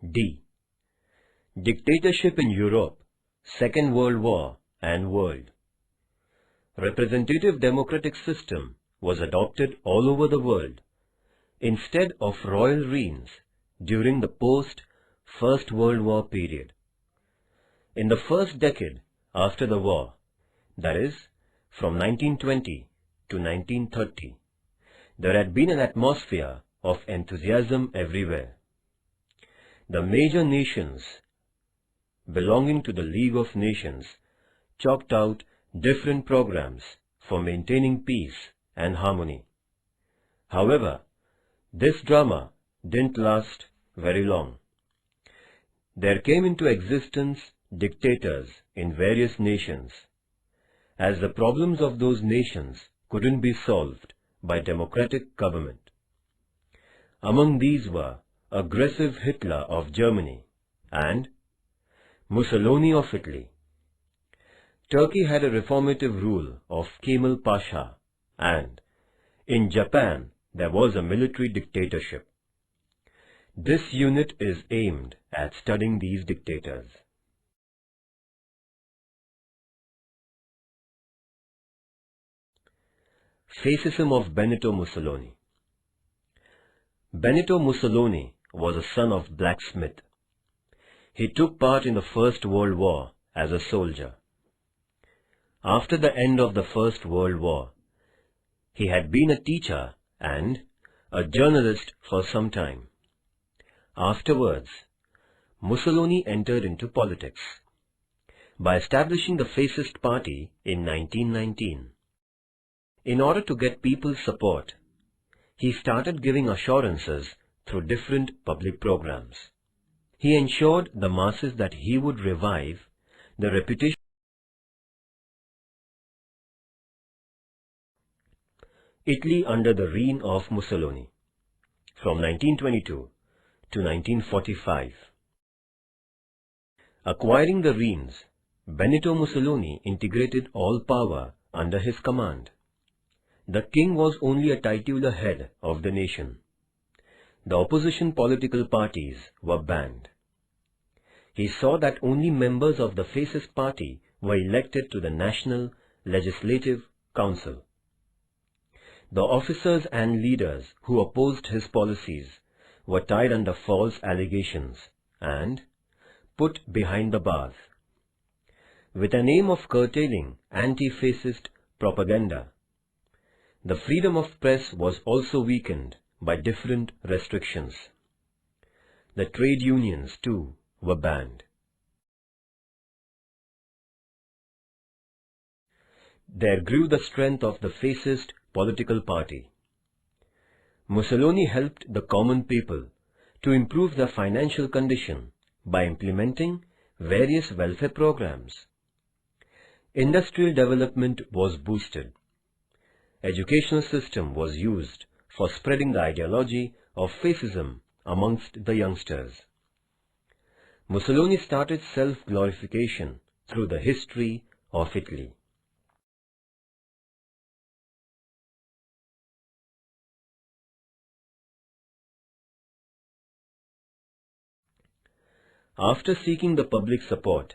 D. Dictatorship in Europe, Second World War and World. Representative democratic system was adopted all over the world instead of royal reigns during the post-First World War period. In the first decade after the war, that is, from 1920 to 1930, there had been an atmosphere of enthusiasm everywhere. The major nations belonging to the League of Nations chalked out different programs for maintaining peace and harmony. However, this drama didn't last very long. There came into existence dictators in various nations, as the problems of those nations couldn't be solved by democratic government. Among these were aggressive Hitler of Germany and Mussolini of Italy. Turkey had a reformative rule of Kemal Pasha, and in Japan there was a military dictatorship. This unit is aimed at studying these dictators. Fascism of Benito Mussolini. Benito Mussolini was a son of blacksmith. He took part in the First World War as a soldier. After the end of the First World War, he had been a teacher and a journalist for some time. Afterwards, Mussolini entered into politics by establishing the Fascist Party in 1919. In order to get people's support, he started giving assurances through different public programs. He ensured the masses that he would revive the reputation of Italy under the reign of Mussolini from 1922 to 1945. Acquiring the reins, Benito Mussolini integrated all power under his command. The king was only a titular head of the nation. The opposition political parties were banned. He saw that only members of the Fascist Party were elected to the National Legislative Council. The officers and leaders who opposed his policies were tied under false allegations and put behind the bars. With an aim of curtailing anti-fascist propaganda, the freedom of press was also weakened by different restrictions. The trade unions, too, were banned. There grew the strength of the fascist political party. Mussolini helped the common people to improve their financial condition by implementing various welfare programs. Industrial development was boosted. Educational system was used for spreading the ideology of fascism amongst the youngsters. Mussolini started self-glorification through the history of Italy. After seeking the public support,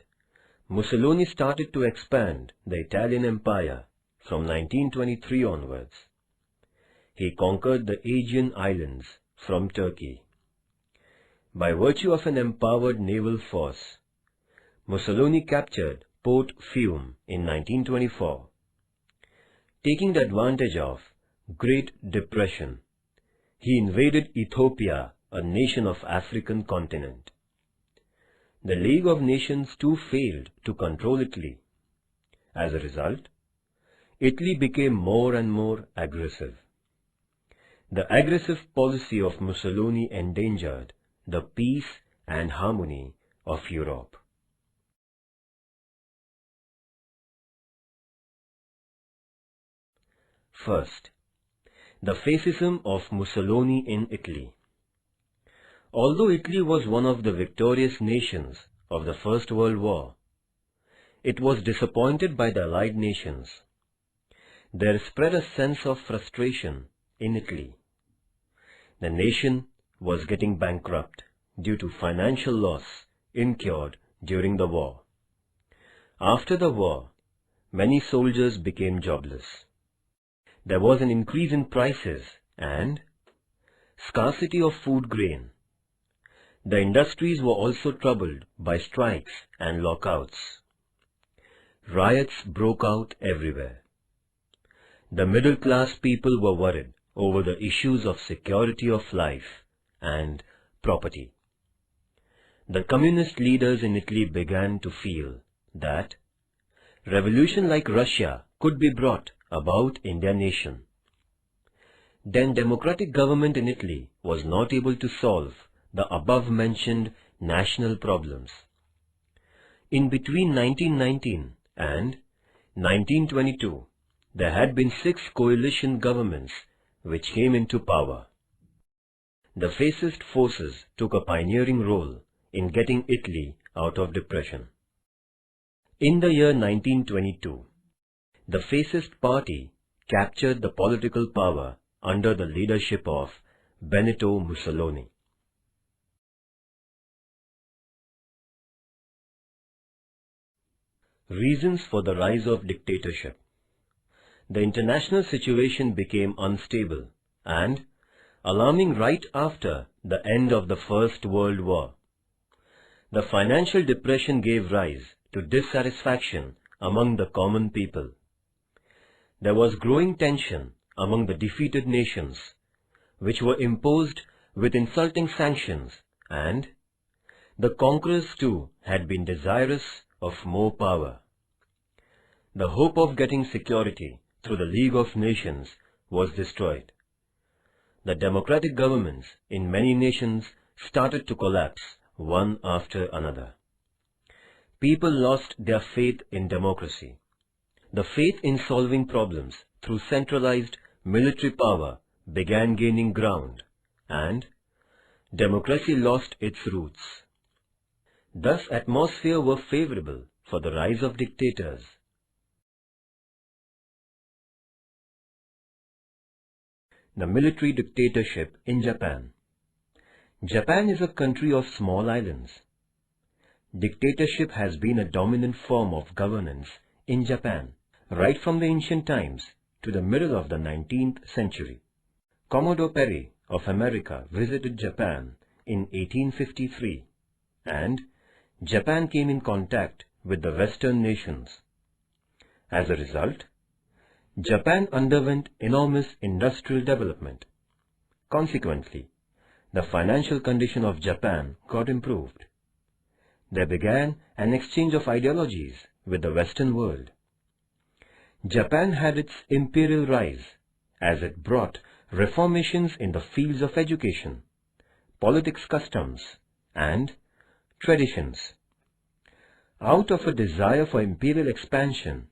Mussolini started to expand the Italian Empire from 1923 onwards. He conquered the Aegean Islands from Turkey. By virtue of an empowered naval force, Mussolini captured Port Fiume in 1924. Taking the advantage of Great Depression, he invaded Ethiopia, a nation of African continent. The League of Nations too failed to control Italy. As a result, Italy became more and more aggressive. The aggressive policy of Mussolini endangered the peace and harmony of Europe. First, the fascism of Mussolini in Italy. Although Italy was one of the victorious nations of the First World War, it was disappointed by the Allied nations. There spread a sense of frustration in Italy. The nation was getting bankrupt. due to financial loss incurred during the war. After the war, many soldiers became jobless. There was an increase in prices and scarcity of food grain. The industries were also troubled by strikes and lockouts. Riots broke out everywhere. The middle class people were worried over the issues of security of life and property. The communist leaders in Italy began to feel that revolution like Russia could be brought about in their nation. Then democratic government in Italy was not able to solve the above-mentioned national problems. In between 1919 and 1922, there had been 6 coalition governments which came into power. The fascist forces took a pioneering role in getting Italy out of depression. In the year 1922, the fascist party captured the political power under the leadership of Benito Mussolini. Reasons for the rise of dictatorship. The international situation became unstable and alarming right after the end of the First World War. The financial depression gave rise to dissatisfaction among the common people. There was growing tension among the defeated nations, which were imposed with insulting sanctions, and the conquerors too had been desirous of more power. The hope of getting security through the League of Nations was destroyed. The democratic governments in many nations started to collapse one after another. People lost their faith in democracy. The faith in solving problems through centralized military power began gaining ground, and democracy lost its roots. Thus, atmosphere were favorable for the rise of dictators. The military dictatorship in Japan. Japan is a country of small islands. Dictatorship has been a dominant form of governance in Japan, right from the ancient times to the middle of the 19th century. Commodore Perry of America visited Japan in 1853, and Japan came in contact with the Western nations. As a result, Japan underwent enormous industrial development. Consequently, the financial condition of Japan got improved. There began an exchange of ideologies with the Western world. Japan had its imperial rise as it brought reformations in the fields of education, politics, customs, and traditions. Out of a desire for imperial expansion,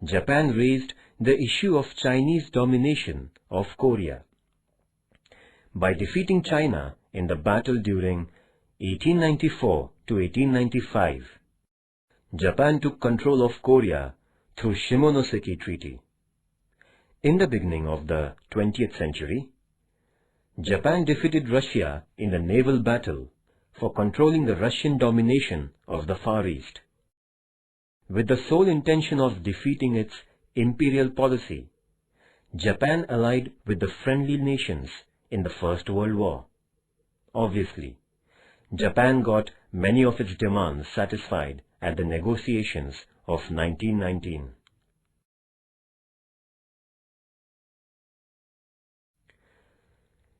Japan raised the issue of Chinese domination of Korea. By defeating China in the battle during 1894 to 1895, Japan took control of Korea through Shimonoseki Treaty. In the beginning of the 20th century, Japan defeated Russia in the naval battle for controlling the Russian domination of the Far East. With the sole intention of defeating its imperial policy, Japan allied with the friendly nations in the First World War. Obviously, Japan got many of its demands satisfied at the negotiations of 1919.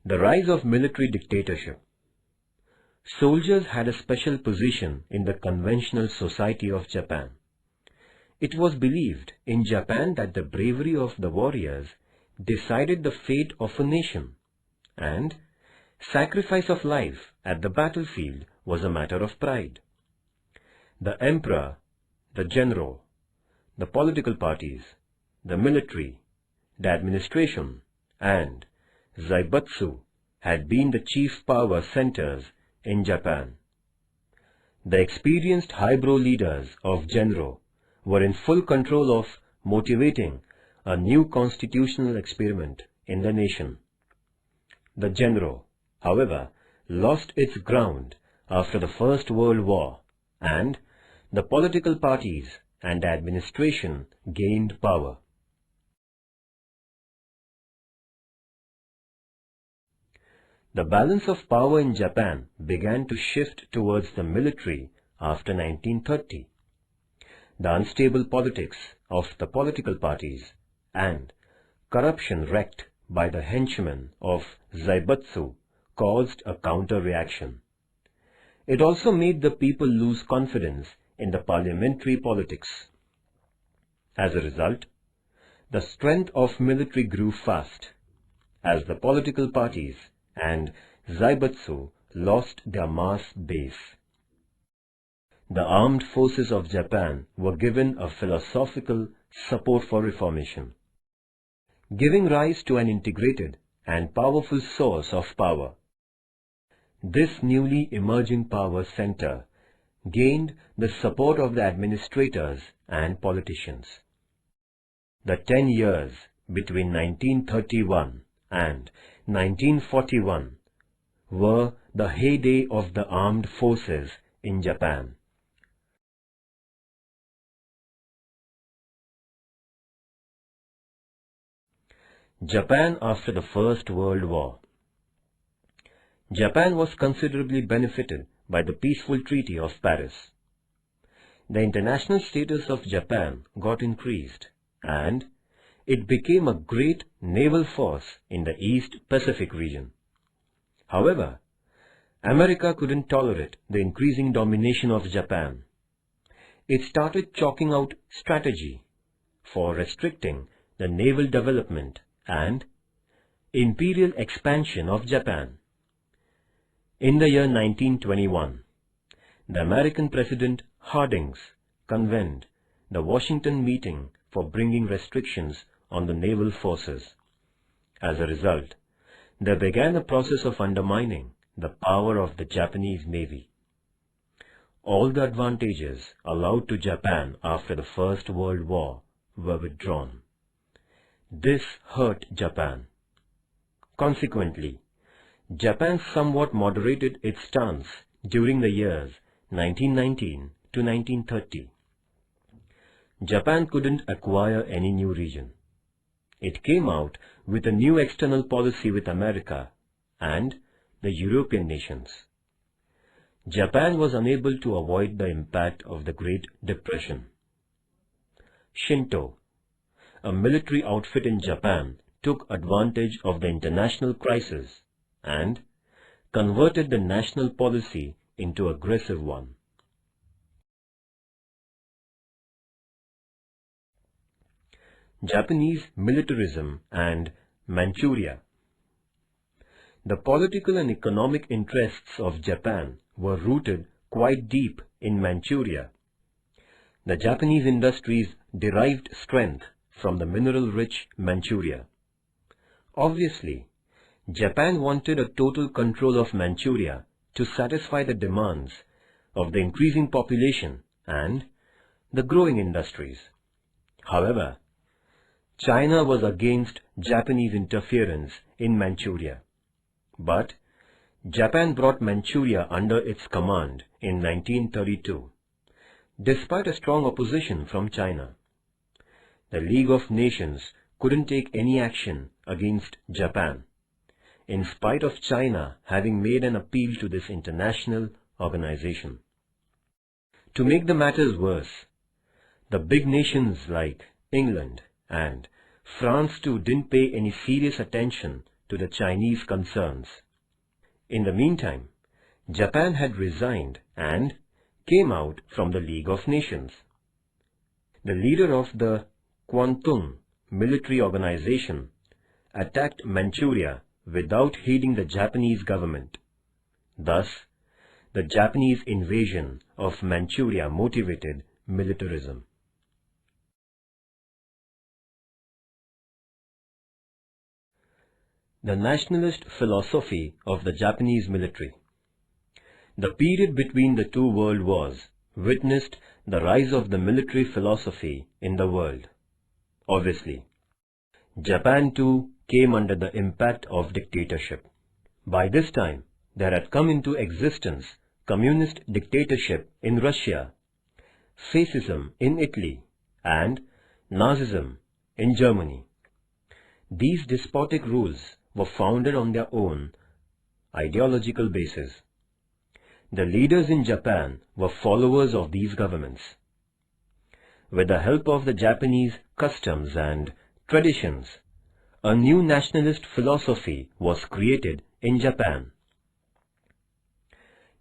The rise of military dictatorship. Soldiers had a special position in the conventional society of Japan. It was believed in Japan that the bravery of the warriors decided the fate of a nation, and sacrifice of life at the battlefield was a matter of pride. The emperor, the general, the political parties, the military, the administration, and Zaibatsu had been the chief power centers in Japan. The experienced highbrow leaders of Genro were in full control of motivating a new constitutional experiment in the nation. The Genro, however, lost its ground after the First World War, and the political parties and administration gained power. The balance of power in Japan began to shift towards the military after 1930. The unstable politics of the political parties and corruption wreaked by the henchmen of Zaibatsu caused a counter-reaction. It also made the people lose confidence in the parliamentary politics. As a result, the strength of military grew fast, as the political parties and Zaibatsu lost their mass base. The armed forces of Japan were given a philosophical support for reformation, giving rise to an integrated and powerful source of power. This newly emerging power center gained the support of the administrators and politicians. The 10 years between 1931 and 1941 were the heyday of the armed forces in Japan. Japan after the First World War. Japan was considerably benefited by the peaceful Treaty of Paris. The international status of Japan got increased, and it became a great naval force in the East Pacific region. However, America couldn't tolerate the increasing domination of Japan. It started chalking out strategy for restricting the naval development and imperial expansion of Japan. In the year 1921, the American President Harding convened the Washington meeting for bringing restrictions on the naval forces. As a result, there began a process of undermining the power of the Japanese Navy. All the advantages allowed to Japan after the First World War were withdrawn. This hurt Japan. Consequently, Japan somewhat moderated its stance during the years 1919 to 1930. Japan couldn't acquire any new region. It came out with a new external policy with America and the European nations. Japan was unable to avoid the impact of the Great Depression. Shinto, a military outfit in Japan, took advantage of the international crisis and converted the national policy into an aggressive one. Japanese militarism and Manchuria. The political and economic interests of Japan were rooted quite deep in Manchuria. The Japanese industries derived strength from the mineral-rich Manchuria. Obviously, Japan wanted a total control of Manchuria to satisfy the demands of the increasing population and the growing industries. However, China was against Japanese interference in Manchuria, but Japan brought Manchuria under its command in 1932, despite a strong opposition from China. The League of Nations couldn't take any action against Japan, in spite of China having made an appeal to this international organization. To make the matters worse, the big nations like England and France too didn't pay any serious attention to the Chinese concerns. In the meantime, Japan had resigned and came out from the League of Nations. The leader of the Kwantung military organization attacked Manchuria without heeding the Japanese government. Thus, the Japanese invasion of Manchuria motivated militarism. The nationalist philosophy of the Japanese military. The period between the two world wars witnessed the rise of the military philosophy in the world. Obviously, Japan too came under the impact of dictatorship. By this time, there had come into existence communist dictatorship in Russia, fascism in Italy, and Nazism in Germany. These despotic rules were founded on their own ideological basis. The leaders in Japan were followers of these governments. With the help of the Japanese customs and traditions, a new nationalist philosophy was created in Japan.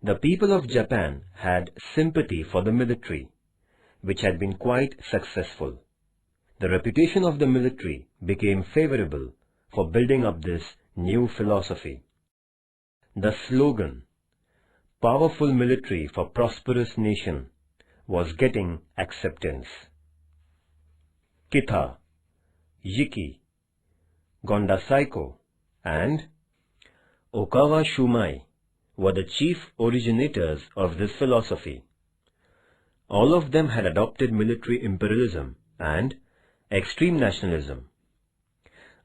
The people of Japan had sympathy for the military, which had been quite successful. The reputation of the military became favorable for building up this new philosophy. The slogan, "Powerful military for prosperous nation," was getting acceptance. Kita, Yiki, Gonda Saiko, and Okawa Shumai were the chief originators of this philosophy. All of them had adopted military imperialism and extreme nationalism.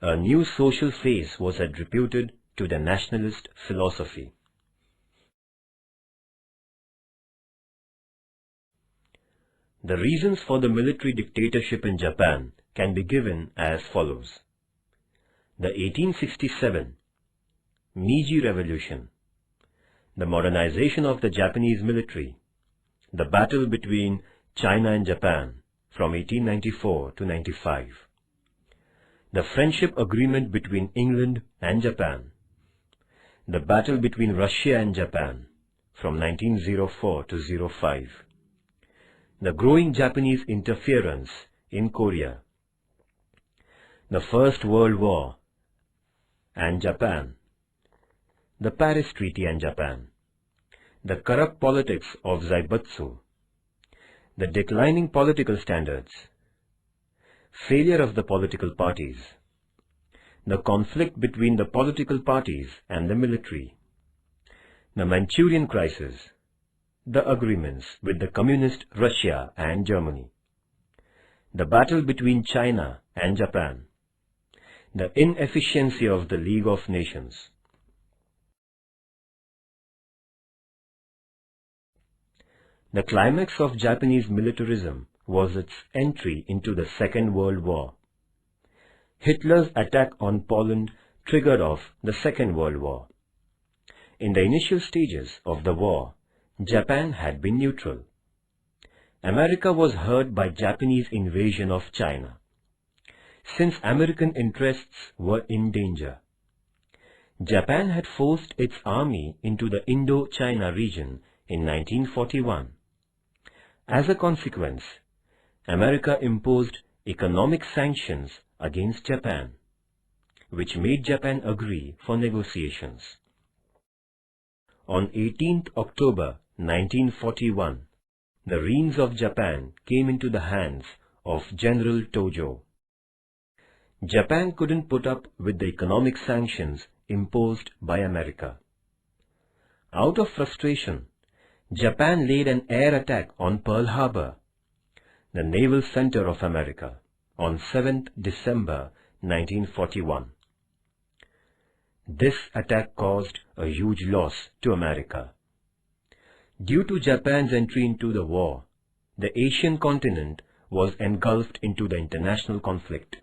A new social phase was attributed to the nationalist philosophy. The reasons for the military dictatorship in Japan can be given as follows. The 1867 Meiji Revolution, the modernization of the Japanese military, the battle between China and Japan from 1894 to 95, the friendship agreement between England and Japan, the battle between Russia and Japan from 1904 to 05, the growing Japanese interference in Korea, the First World War and Japan, the Paris Treaty and Japan, the corrupt politics of Zaibatsu, the declining political standards, failure of the political parties, the conflict between the political parties and the military, the Manchurian crisis, the agreements with the communist Russia and Germany, the battle between China and Japan, the inefficiency of the League of Nations. The climax of Japanese militarism was its entry into the Second World War. Hitler's attack on Poland triggered off the Second World War. In the initial stages of the war, Japan had been neutral. America was hurt by Japanese invasion of China. Since American interests were in danger, Japan had forced its army into the Indo-China region in 1941. As a consequence, America imposed economic sanctions against Japan, which made Japan agree for negotiations. On 18th October 1941, the reins of Japan came into the hands of General Tojo. Japan couldn't put up with the economic sanctions imposed by America. Out of frustration, Japan laid an air attack on Pearl Harbor, the naval center of America, on 7th December 1941. This attack caused a huge loss to America. Due to Japan's entry into the war, the Asian continent was engulfed into the international conflict.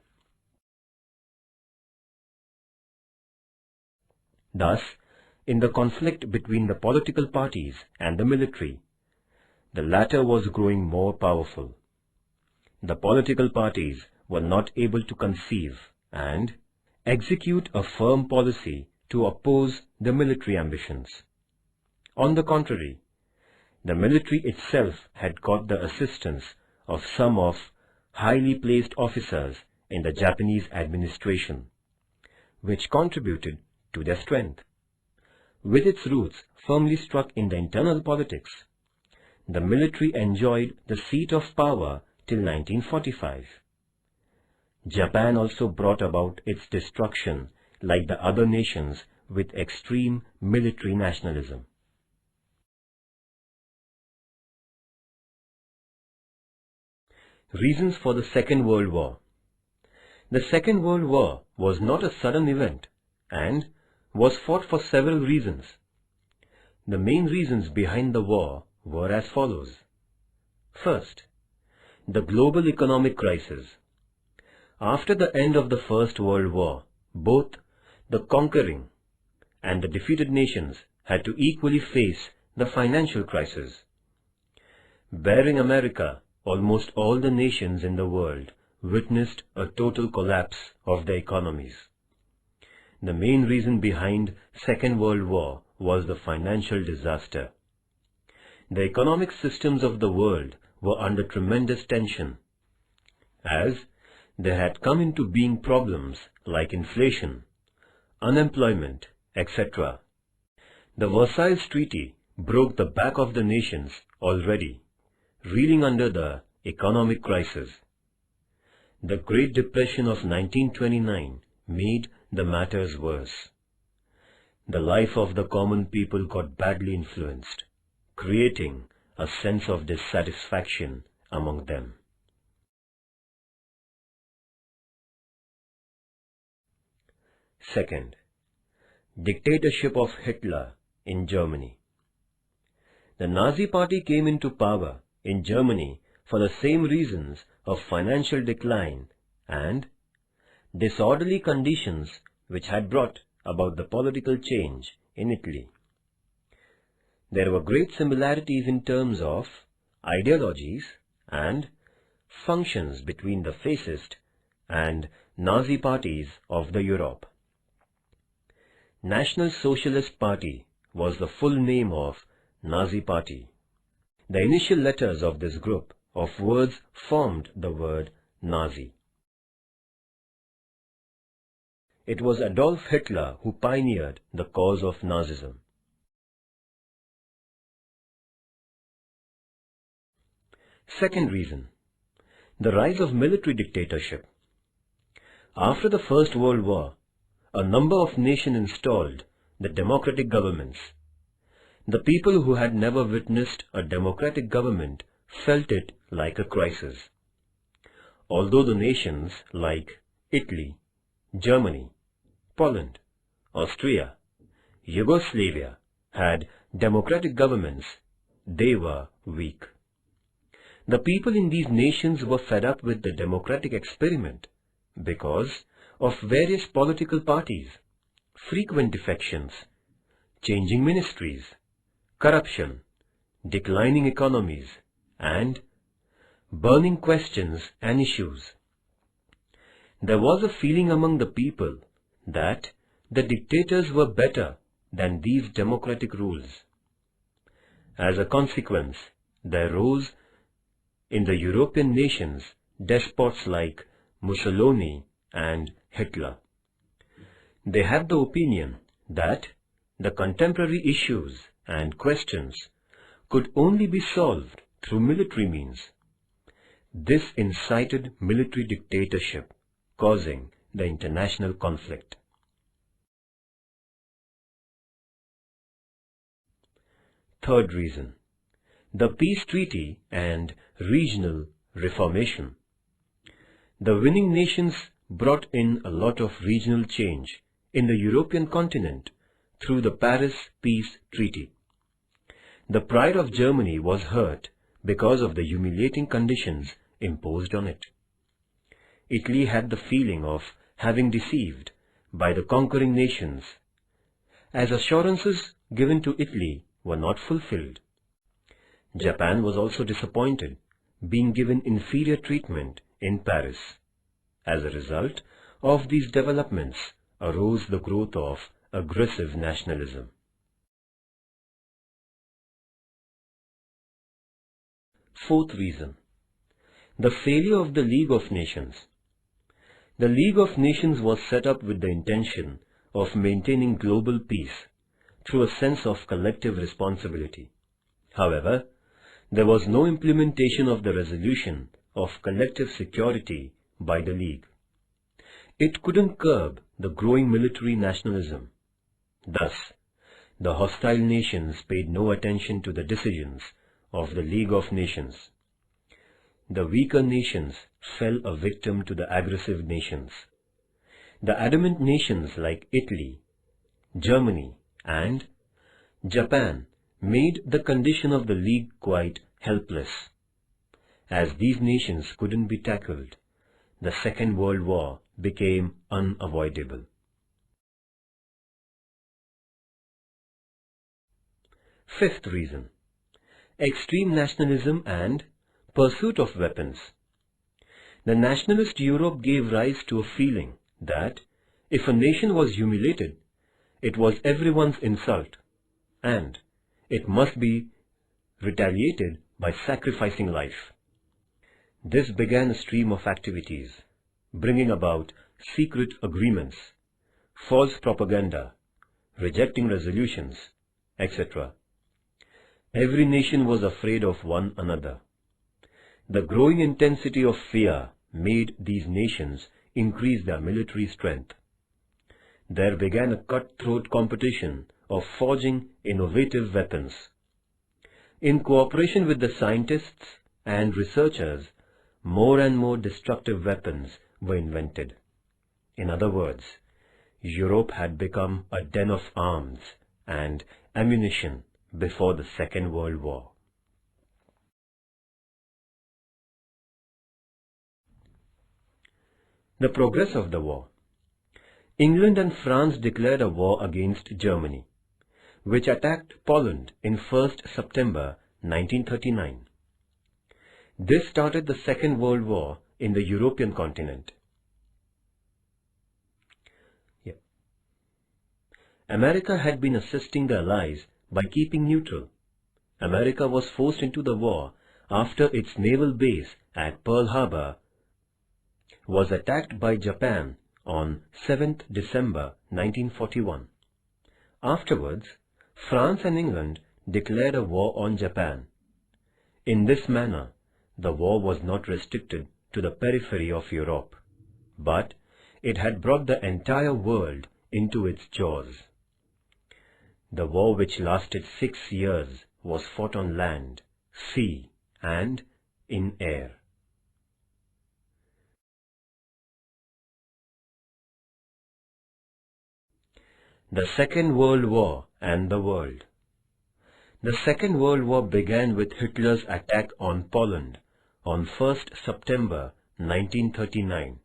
Thus, in the conflict between the political parties and the military, the latter was growing more powerful. The political parties were not able to conceive and execute a firm policy to oppose the military ambitions. On the contrary, the military itself had got the assistance of some of highly placed officers in the Japanese administration, which contributed to their strength. With its roots firmly struck in the internal politics, the military enjoyed the seat of power till 1945. Japan also brought about its destruction like the other nations with extreme military nationalism. Reasons for the Second World War. The Second World War was not a sudden event and was fought for several reasons. The main reasons behind the war were as follows. First, the global economic crisis. After the end of the First World War, both the conquering and the defeated nations had to equally face the financial crisis. Bearing America, almost all the nations in the world witnessed a total collapse of their economies. The main reason behind Second World War was the financial disaster. The economic systems of the world were under tremendous tension, as there had come into being problems like inflation, unemployment, etc. The Versailles Treaty broke the back of the nations already, reeling under the economic crisis. The Great Depression of 1929 made the matters worse. The life of the common people got badly influenced, creating a sense of dissatisfaction among them. Second, dictatorship of Hitler in Germany. The Nazi Party came into power in Germany for the same reasons of financial decline and disorderly conditions which had brought about the political change in Italy. There were great similarities in terms of ideologies and functions between the fascist and Nazi parties of the Europe. National Socialist Party was the full name of Nazi Party. The initial letters of this group of words formed the word Nazi. It was Adolf Hitler who pioneered the cause of Nazism. Second reason, the rise of military dictatorship. After the First World War, a number of nations installed the democratic governments. The people who had never witnessed a democratic government felt it like a crisis. Although the nations like Italy, Germany, Poland, Austria, Yugoslavia had democratic governments, they were weak. The people in these nations were fed up with the democratic experiment because of various political parties, frequent defections, changing ministries, corruption, declining economies, and burning questions and issues. There was a feeling among the people that the dictators were better than these democratic rules. As a consequence, there rose in the European nations despots like Mussolini and Hitler. They had the opinion that the contemporary issues and questions could only be solved through military means. This incited military dictatorship, causing the international conflict. Third reason, the peace treaty and regional reformation. The winning nations brought in a lot of regional change in the European continent through the Paris Peace Treaty. The pride of Germany was hurt because of the humiliating conditions imposed on it. Italy had the feeling of having deceived by the conquering nations, as assurances given to Italy were not fulfilled. Japan was also disappointed, being given inferior treatment in Paris. As a result of these developments arose the growth of aggressive nationalism. Fourth reason, the failure of the League of Nations. The League of Nations was set up with the intention of maintaining global peace through a sense of collective responsibility. However, there was no implementation of the resolution of collective security by the League. It couldn't curb the growing military nationalism. Thus, the hostile nations paid no attention to the decisions of the League of Nations. The weaker nations fell a victim to the aggressive nations. The adamant nations like Italy, Germany, and Japan made the condition of the League quite helpless. As these nations couldn't be tackled, the Second World War became unavoidable. Fifth reason: extreme nationalism and pursuit of weapons. The nationalist Europe gave rise to a feeling that if a nation was humiliated, it was everyone's insult, and it must be retaliated by sacrificing life. This began a stream of activities, bringing about secret agreements, false propaganda, rejecting resolutions, etc. Every nation was afraid of one another. The growing intensity of fear made these nations increase their military strength. There began a cutthroat competition of forging innovative weapons. In cooperation with the scientists and researchers, more and more destructive weapons were invented. In other words, Europe had become a den of arms and ammunition before the Second World War. The progress of the war. England and France declared a war against Germany, which attacked Poland in 1st September 1939. This started the Second World War in the European continent. America had been assisting the Allies by keeping neutral. America was forced into the war after its naval base at Pearl Harbor was attacked by Japan on 7th December 1941. Afterwards, France and England declared a war on Japan. In this manner, the war was not restricted to the periphery of Europe, but it had brought the entire world into its jaws. The war, which lasted 6 years, was fought on land, sea, and in air. The Second World War and the world. The Second World War began with Hitler's attack on Poland on 1st September 1939.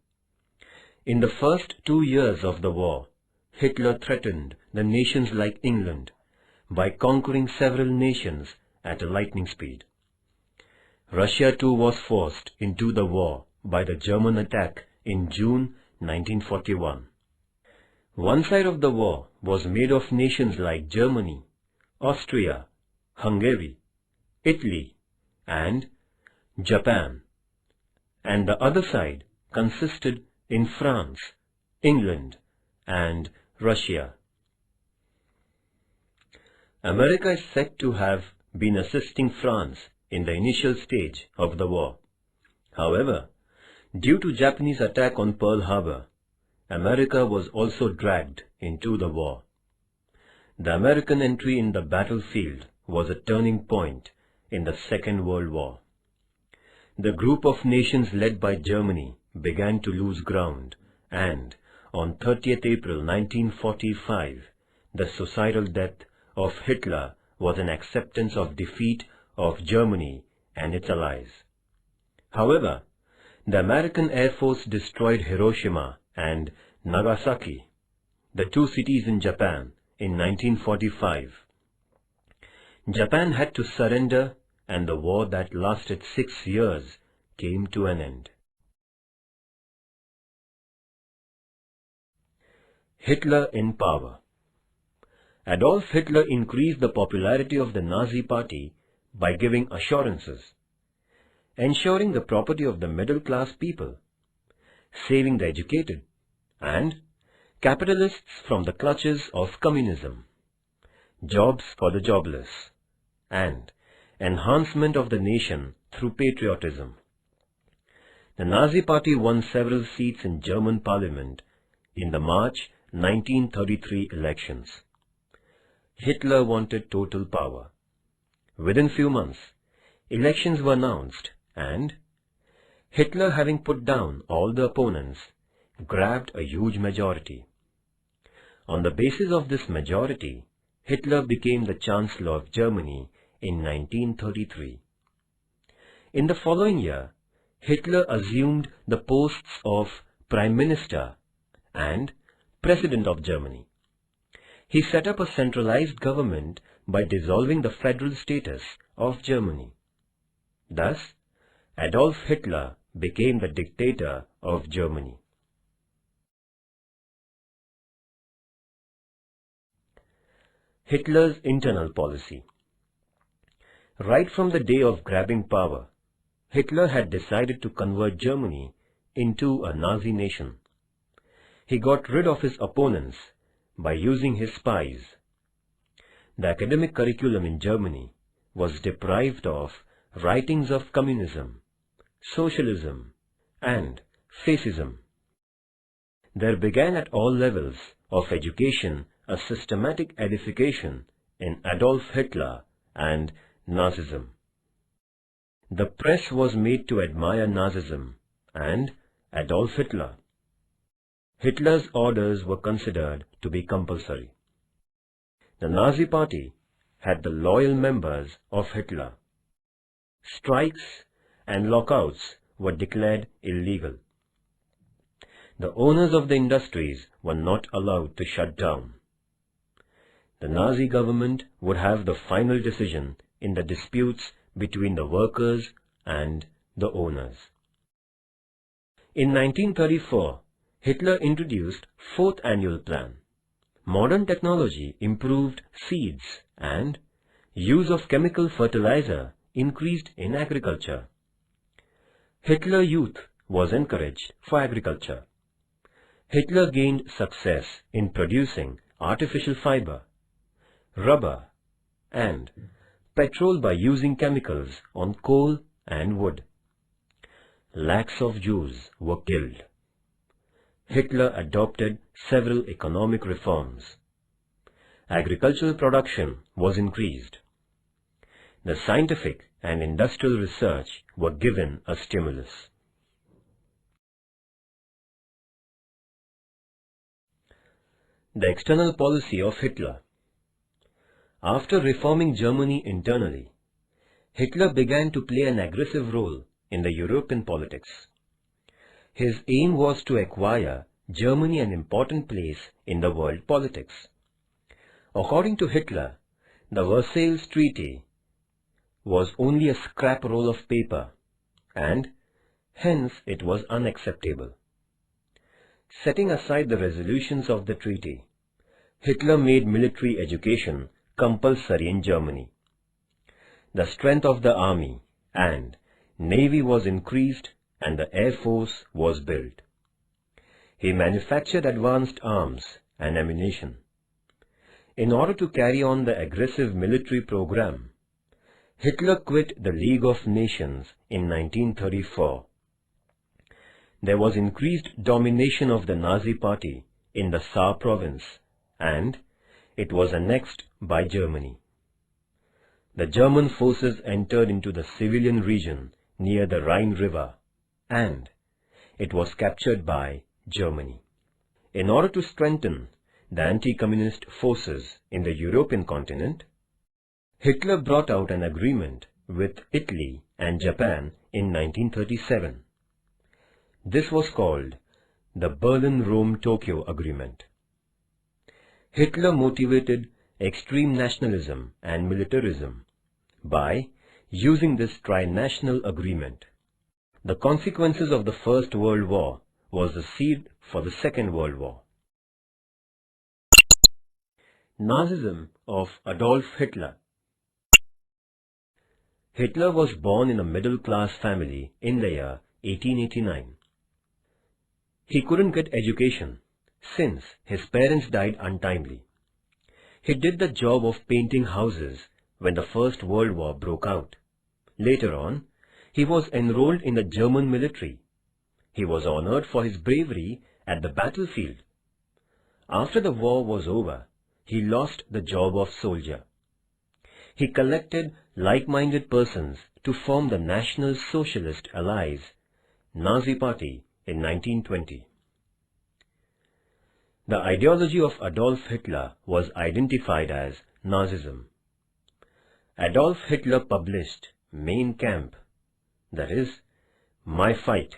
In the first 2 years of the war, Hitler threatened the nations like England by conquering several nations at a lightning speed. Russia too was forced into the war by the German attack in June 1941. One side of the war was made of nations like Germany, Austria, Hungary, Italy, and Japan, and the other side consisted in France, England, and Russia. America is said to have been assisting France in the initial stage of the war. However, due to Japanese attack on Pearl Harbor, America was also dragged into the war. The American entry in the battlefield was a turning point in the Second World War. The group of nations led by Germany began to lose ground, and on 30th April 1945, the suicidal death of Hitler was an acceptance of defeat of Germany and its allies. However, the American Air Force destroyed Hiroshima and Nagasaki, the two cities in Japan, in 1945. Japan had to surrender, and the war that lasted 6 years came to an end. Hitler in power. Adolf Hitler increased the popularity of the Nazi Party by giving assurances, ensuring the property of the middle-class people, saving the educated, and capitalists from the clutches of communism, jobs for the jobless, and enhancement of the nation through patriotism. The Nazi Party won several seats in German parliament in the March 1933 elections. Hitler wanted total power. Within few months, elections were announced, and Hitler, having put down all the opponents, grabbed a huge majority. On the basis of this majority, Hitler became the Chancellor of Germany in 1933. In the following year, Hitler assumed the posts of Prime Minister and President of Germany. He set up a centralized government by dissolving the federal status of Germany. Thus, Adolf Hitler became the dictator of Germany. Hitler's internal policy. Right from the day of grabbing power, Hitler had decided to convert Germany into a Nazi nation. He got rid of his opponents by using his spies. The academic curriculum in Germany was deprived of writings of communism, socialism, and fascism. There began at all levels of education a systematic edification in Adolf Hitler and Nazism. The press was made to admire Nazism and Adolf Hitler. Hitler's orders were considered to be compulsory. The Nazi Party had the loyal members of Hitler. Strikes and lockouts were declared illegal. The owners of the industries were not allowed to shut down. The Nazi government would have the final decision in the disputes between the workers and the owners. In 1934, Hitler introduced Fourth Annual Plan. Modern technology improved seeds and use of chemical fertilizer increased in agriculture. Hitler Youth was encouraged for agriculture. Hitler gained success in producing artificial fiber, rubber, and petrol by using chemicals on coal and wood. Lakhs of Jews were killed. Hitler adopted several economic reforms. Agricultural production was increased. The scientific and industrial research were given a stimulus. The external policy of Hitler. After reforming Germany internally, Hitler began to play an aggressive role in the European politics. His aim was to acquire Germany an important place in the world politics. According to Hitler, the Versailles Treaty was only a scrap roll of paper, and hence it was unacceptable. Setting aside the resolutions of the treaty, Hitler made military education compulsory in Germany. The strength of the army and navy was increased and the air force was built. He manufactured advanced arms and ammunition. In order to carry on the aggressive military program, Hitler quit the League of Nations in 1934. There was increased domination of the Nazi Party in the Saar province, and it was annexed by Germany. The German forces entered into the civilian region near the Rhine River, and it was captured by Germany. In order to strengthen the anti-communist forces in the European continent, Hitler brought out an agreement with Italy and Japan in 1937. This was called the Berlin-Rome-Tokyo Agreement. Hitler motivated extreme nationalism and militarism by using this tri-national agreement. The consequences of the First World War was the seed for the Second World War. Nazism of Adolf Hitler. Hitler was born in a middle-class family in the year 1889. He couldn't get education since his parents died untimely. He did the job of painting houses when the First World War broke out. Later on, he was enrolled in the German military. He was honored for his bravery at the battlefield. After the war was over, he lost the job of soldier. He collected like-minded persons to form the National Socialist Allies, Nazi Party, in 1920. The ideology of Adolf Hitler was identified as Nazism. Adolf Hitler published Mein Kampf, that is, My Fight,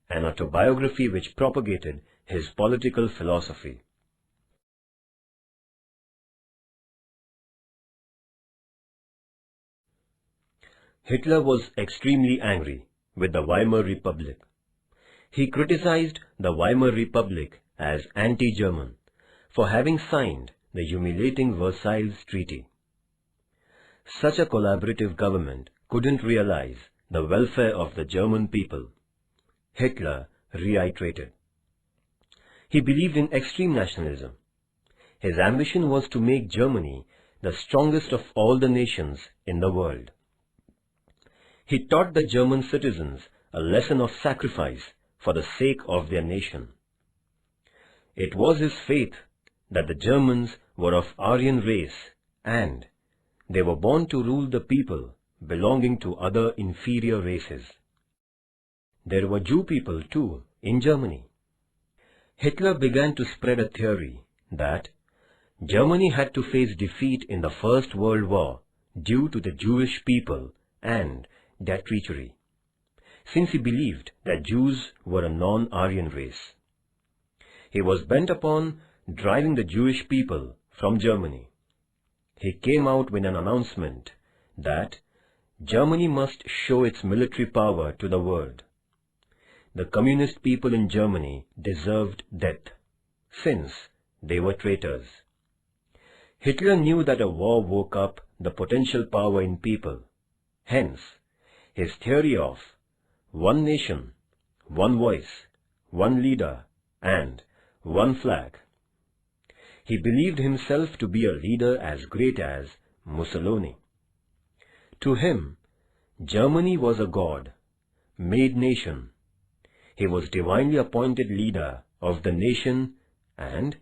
an autobiography which propagated his political philosophy. Hitler was extremely angry with the Weimar Republic. He criticized the Weimar Republic as anti-German for having signed the humiliating Versailles Treaty. Such a collaborative government couldn't realize the welfare of the German people, Hitler reiterated. He believed in extreme nationalism. His ambition was to make Germany the strongest of all the nations in the world. He taught the German citizens a lesson of sacrifice for the sake of their nation. It was his faith that the Germans were of Aryan race and they were born to rule the people belonging to other inferior races. There were Jew people too in Germany. Hitler began to spread a theory that Germany had to face defeat in the First World War due to the Jewish people and their treachery, since he believed that Jews were a non-Aryan race. He was bent upon driving the Jewish people from Germany. He came out with an announcement that Germany must show its military power to the world. The communist people in Germany deserved death, since they were traitors. Hitler knew that a war woke up the potential power in people. Hence, his theory of one nation, one voice, one leader, and one flag. He believed himself to be a leader as great as Mussolini. To him, Germany was a God-made nation. He was divinely appointed leader of the nation, and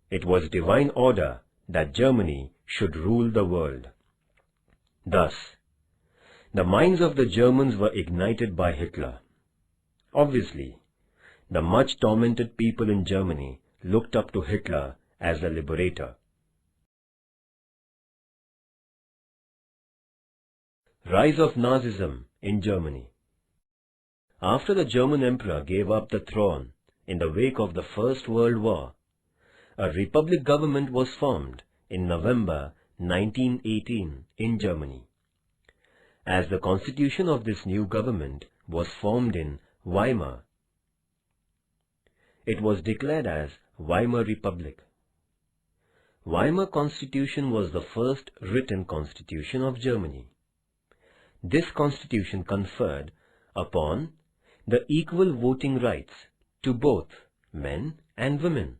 it was divine order that Germany should rule the world. Thus, the minds of the Germans were ignited by Hitler. Obviously, the much tormented people in Germany looked up to Hitler as a liberator. Rise of Nazism in Germany. After the German Emperor gave up the throne in the wake of the First World War, a republic government was formed in November 1918 in Germany. As the constitution of this new government was formed in Weimar, it was declared as Weimar Republic. Weimar Constitution was the first written constitution of Germany. This constitution conferred upon the equal voting rights to both men and women,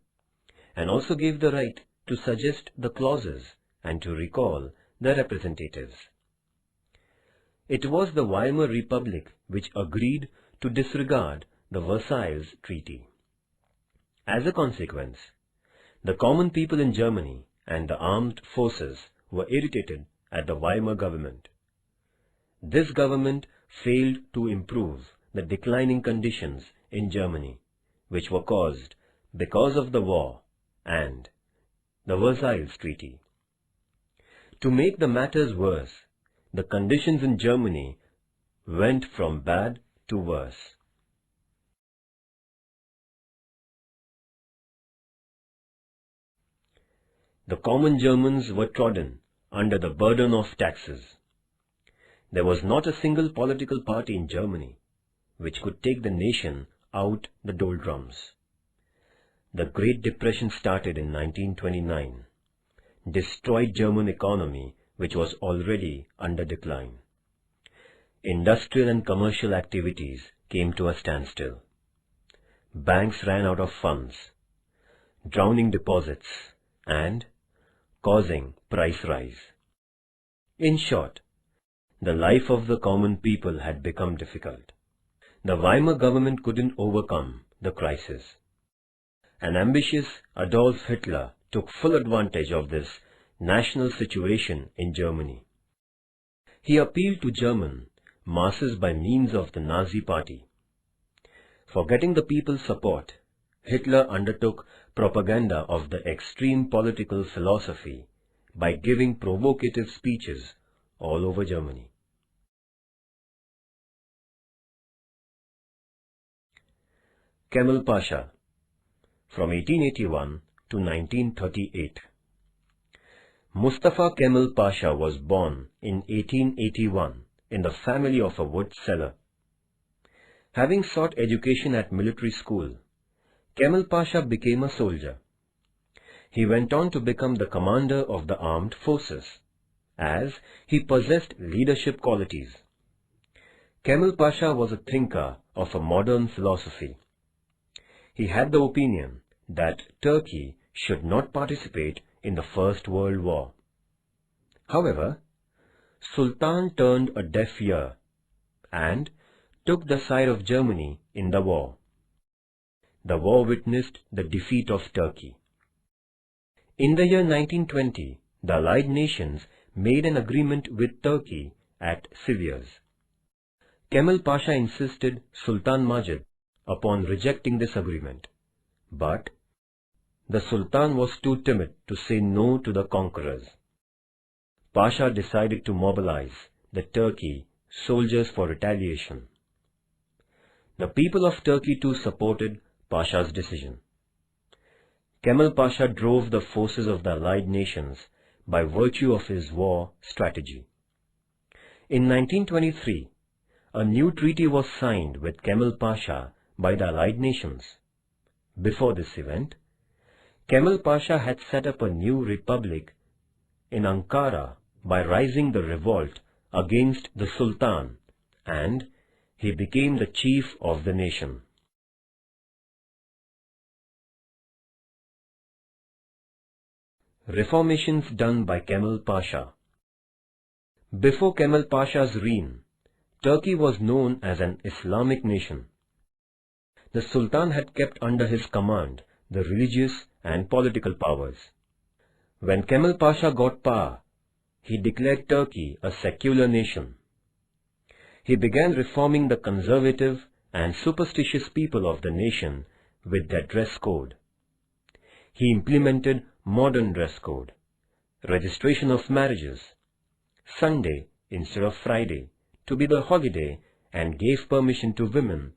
and also gave the right to suggest the clauses and to recall the representatives. It was the Weimar Republic which agreed to disregard the Versailles Treaty. As a consequence, the common people in Germany and the armed forces were irritated at the Weimar government. This government failed to improve the declining conditions in Germany, which were caused because of the war and the Versailles Treaty. To make the matters worse, the conditions in Germany went from bad to worse. The common Germans were trodden under the burden of taxes. There was not a single political party in Germany which could take the nation out the doldrums. The Great Depression started in 1929, destroyed German economy which was already under decline. Industrial and commercial activities came to a standstill. Banks ran out of funds, drowning deposits and causing price rise. In short, the life of the common people had become difficult. The Weimar government couldn't overcome the crisis. An ambitious Adolf Hitler took full advantage of this national situation in Germany. He appealed to German masses by means of the Nazi Party. For getting the people's support, Hitler undertook propaganda of the extreme political philosophy by giving provocative speeches all over Germany. Kemal Pasha, from 1881 to 1938. Mustafa Kemal Pasha was born in 1881 in the family of a wood seller. Having sought education at military school, Kemal Pasha became a soldier. He went on to become the commander of the armed forces, as he possessed leadership qualities. Kemal Pasha was a thinker of a modern philosophy. He had the opinion that Turkey should not participate in the First World War. However, Sultan turned a deaf ear and took the side of Germany in the war. The war witnessed the defeat of Turkey. In the year 1920, the Allied nations made an agreement with Turkey at Sivas. Kemal Pasha insisted Sultan Majid upon rejecting this agreement, but the Sultan was too timid to say no to the conquerors. Pasha decided to mobilize the Turkey soldiers for retaliation. The people of Turkey too supported Pasha's decision. Kemal Pasha drove the forces of the Allied nations by virtue of his war strategy. In 1923, a new treaty was signed with Kemal Pasha by the Allied nations. Before this event, Kemal Pasha had set up a new republic in Ankara by rising the revolt against the Sultan, and he became the chief of the nation. Reformations done by Kemal Pasha. Before Kemal Pasha's reign, Turkey was known as an Islamic nation. The Sultan had kept under his command the religious and political powers. When Kemal Pasha got power, he declared Turkey a secular nation. He began reforming the conservative and superstitious people of the nation with their dress code. He implemented modern dress code, registration of marriages, Sunday instead of Friday to be the holiday, and gave permission to women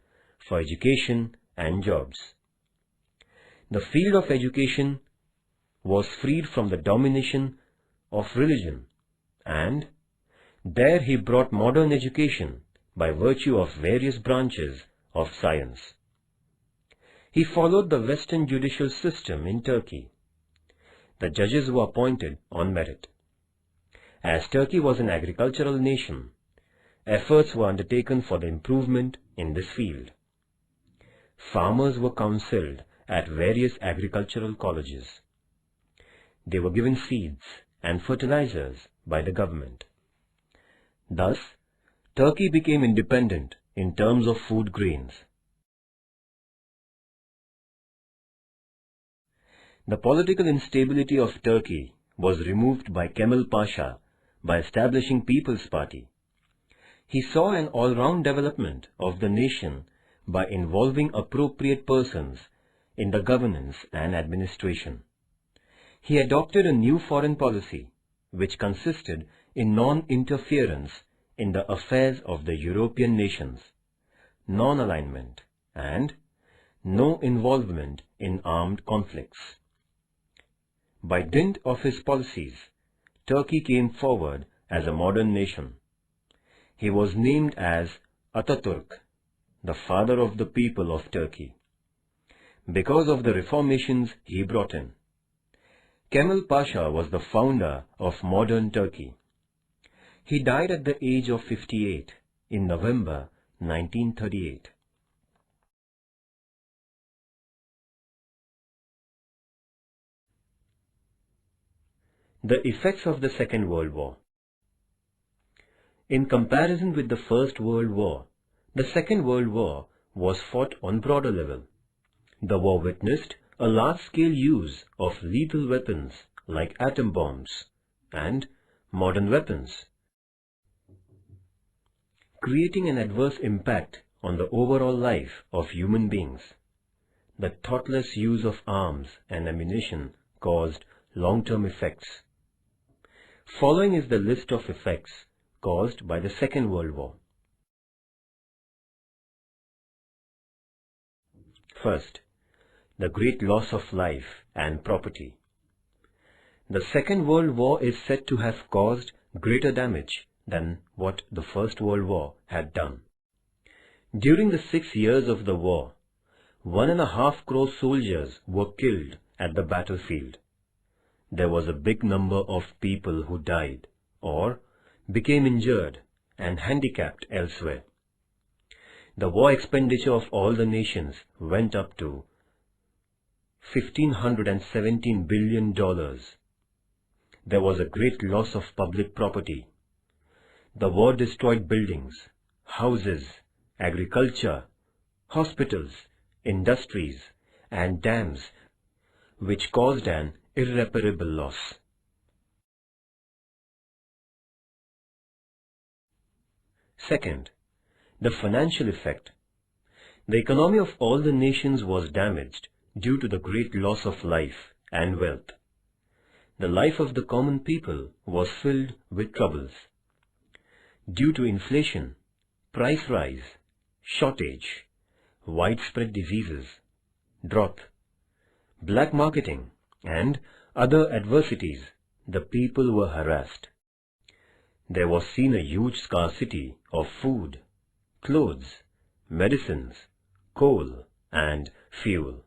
for education and jobs. The field of education was freed from the domination of religion, and there he brought modern education by virtue of various branches of science. He followed the Western judicial system in Turkey. The judges were appointed on merit. As Turkey was an agricultural nation, efforts were undertaken for the improvement in this field. Farmers were counseled at various agricultural colleges. They were given seeds and fertilizers by the government. Thus, Turkey became independent in terms of food grains. The political instability of Turkey was removed by Kemal Pasha by establishing People's Party. He saw an all-round development of the nation by involving appropriate persons in the governance and administration. He adopted a new foreign policy, which consisted in non-interference in the affairs of the European nations, non-alignment, and no involvement in armed conflicts. By dint of his policies, Turkey came forward as a modern nation. He was named as Ataturk, the father of the people of Turkey, because of the reformations he brought in. Kemal Pasha was the founder of modern Turkey. He died at the age of 58 in November 1938. The effects of the Second World War. In comparison with the First World War, the Second World War was fought on broader level. The war witnessed a large-scale use of lethal weapons like atom bombs and modern weapons, creating an adverse impact on the overall life of human beings. The thoughtless use of arms and ammunition caused long-term effects. Following is the list of effects caused by the Second World War. First, the great loss of life and property. The Second World War is said to have caused greater damage than what the First World War had done. During the 6 years of the war, 1.5 crore soldiers were killed at the battlefield. There was a big number of people who died or became injured and handicapped elsewhere. The war expenditure of all the nations went up to $1,517 billion. There was a great loss of public property. The war destroyed buildings, houses, agriculture, hospitals, industries, and dams, which caused an irreparable loss. Second, the financial effect. The economy of all the nations was damaged due to the great loss of life and wealth. The life of the common people was filled with troubles. Due to inflation, price rise, shortage, widespread diseases, drought, black marketing, and other adversities, the people were harassed. There was seen a huge scarcity of food, clothes, medicines, coal, and fuel.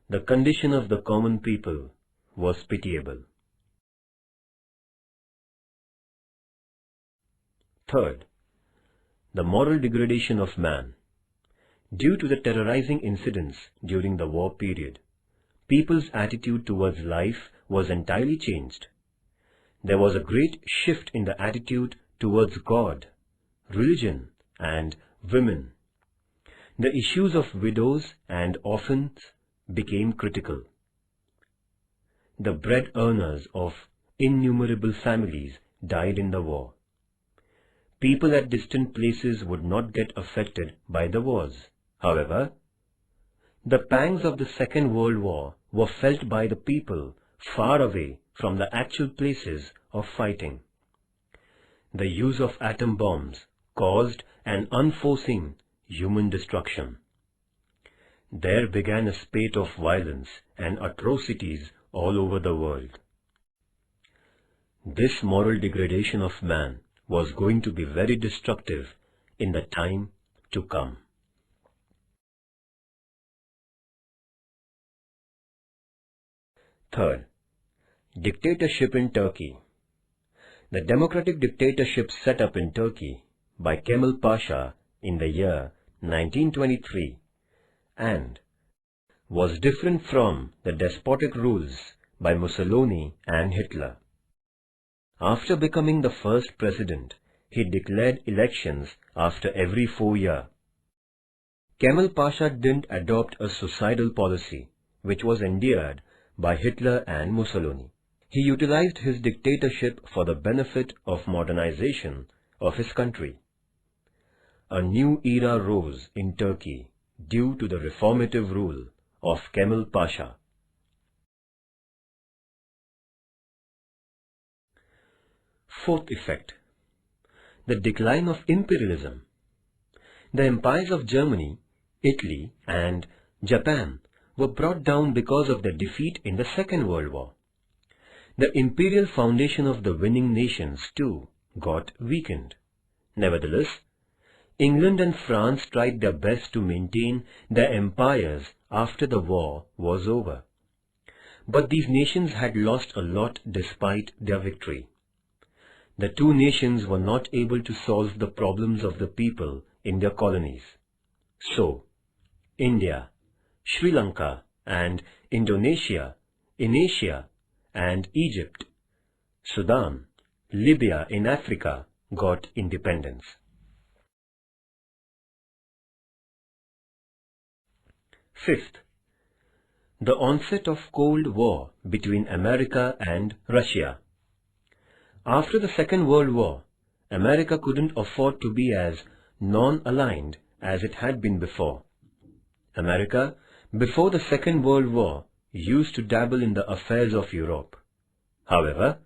The condition of the common people was pitiable. Third, the moral degradation of man. Due to the terrorizing incidents during the war period, people's attitude towards life was entirely changed. There was a great shift in the attitude towards God, religion, and women. The issues of widows and orphans became critical. The bread earners of innumerable families died in the war. People at distant places would not get affected by the wars. However, the pangs of the Second World War were felt by the people far away from the actual places of fighting. The use of atom bombs caused an unforeseen human destruction. There began a spate of violence and atrocities all over the world. This moral degradation of man was going to be very destructive in the time to come. Third, dictatorship in Turkey. The democratic dictatorship set up in Turkey by Kemal Pasha in the year 1923 and was different from the despotic rules by Mussolini and Hitler. After becoming the first president, he declared elections after every 4 years. Kemal Pasha didn't adopt a suicidal policy, which was endeared by Hitler and Mussolini. He utilized his dictatorship for the benefit of modernization of his country. A new era rose in Turkey due to the reformative rule of Kemal Pasha. Fourth effect, the decline of imperialism. The empires of Germany, Italy, and Japan were brought down because of their defeat in the Second World War. The imperial foundation of the winning nations too got weakened. Nevertheless, England and France tried their best to maintain their empires after the war was over. But these nations had lost a lot despite their victory. The two nations were not able to solve the problems of the people in their colonies. So, India, Sri Lanka, and Indonesia in Asia, and Egypt, Sudan, Libya in Africa got independence. Fifth, the onset of Cold War between America and Russia. After the Second World War, America couldn't afford to be as non-aligned as it had been before. America, before the Second World War, used to dabble in the affairs of Europe. However,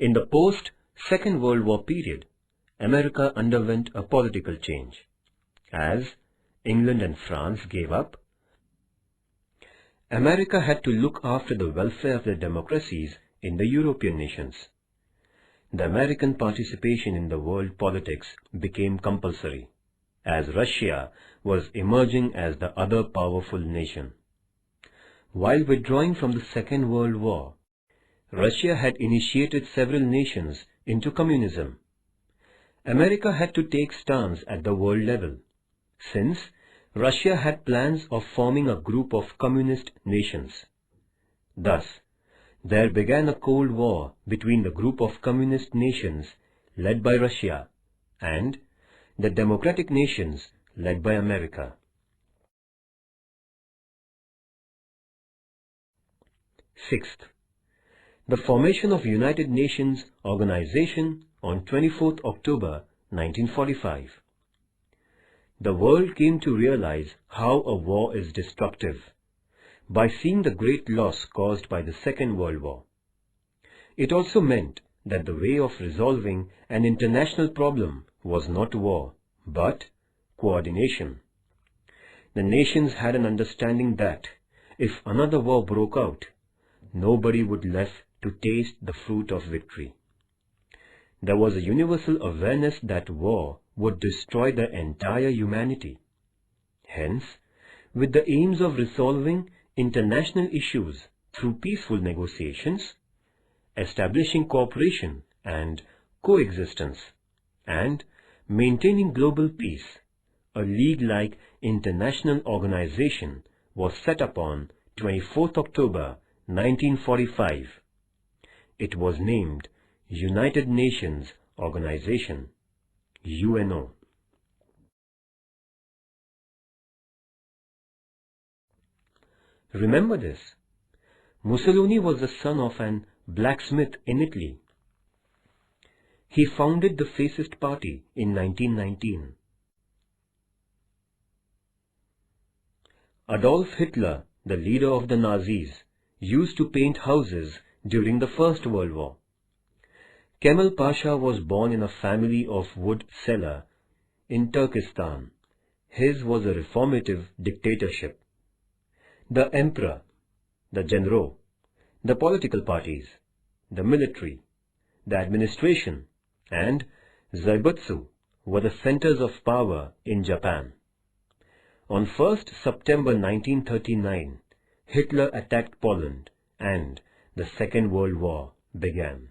In the post-Second World War period, America underwent a political change. As England and France gave up, America had to look after the welfare of the democracies in the European nations. The American participation in the world politics became compulsory, as Russia was emerging as the other powerful nation. While withdrawing from the Second World War, Russia had initiated several nations into communism. America had to take stance at the world level, since Russia had plans of forming a group of communist nations. Thus, there began a Cold War between the group of communist nations led by Russia and the democratic nations led by America. Sixth, the formation of United Nations Organization on 24th October 1945. The world came to realize how a war is destructive by seeing the great loss caused by the Second World War. It also meant that the way of resolving an international problem was not war, but coordination. The nations had an understanding that if another war broke out, nobody would left to taste the fruit of victory. There was a universal awareness that war would destroy the entire humanity. Hence, with the aims of resolving international issues through peaceful negotiations, establishing cooperation and coexistence, and maintaining global peace, a league-like international organization was set up on 24th October 1945. It was named United Nations Organization, UNO. Remember this. Mussolini was the son of an blacksmith in Italy. He founded the Fascist Party in 1919. Adolf Hitler, the leader of the Nazis, used to paint houses during the First World War. Kemal Pasha was born in a family of wood seller in Turkestan. His was a reformative dictatorship. The emperor, the general, the political parties, the military, the administration, and Zaibutsu were the centers of power in Japan. On 1st September 1939, Hitler attacked Poland and the Second World War began.